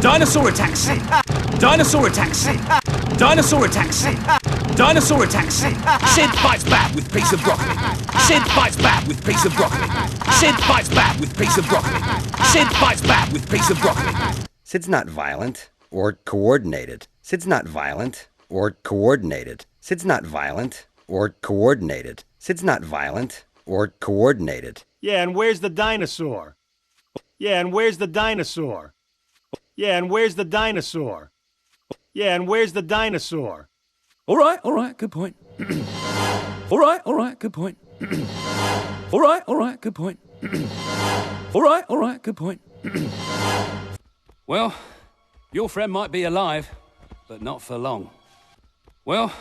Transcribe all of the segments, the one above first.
Dinosaur attack Sid. Dinosaur attack Sid. Dinosaur attack Sid. Dinosaur attack Sid. Sid fights back with piece of broccoli. Sid fights back with piece of broccoli. Sid fights back with piece of broccoli. Sid fights back with piece of broccoli. Sid's not violent or coordinated. Sid's not violent or coordinated. Sid's not violent or coordinated. Sid's not violent or coordinated. Yeah, and where's the dinosaur? Yeah, and where's the dinosaur? Yeah, and where's the dinosaur? Yeah, and where's the dinosaur? All right, good point. All right, good point. All right, good point. All right, good point. Well, your friend might be alive, but not for long. Well,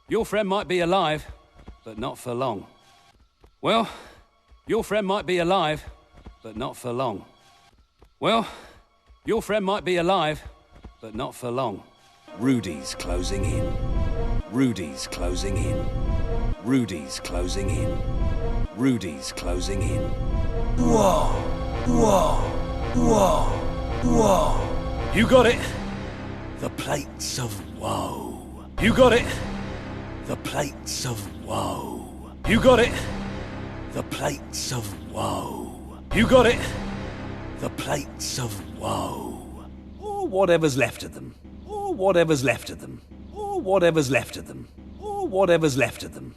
your friend might be alive, but not for long. Well, your friend might be alive, but not for long. Well, your friend might be alive, but not for long. Rudy's closing in. Rudy's closing in. Rudy's closing in. Rudy's closing in. Whoa, whoa, whoa, whoa. You got it. The plates of woe. You got it. The plates of woe. You got it. The plates of woe. You got it. The plates of woe. Or whatever's left of them. Or whatever's left of them. Or whatever's left of them. Or whatever's left of them.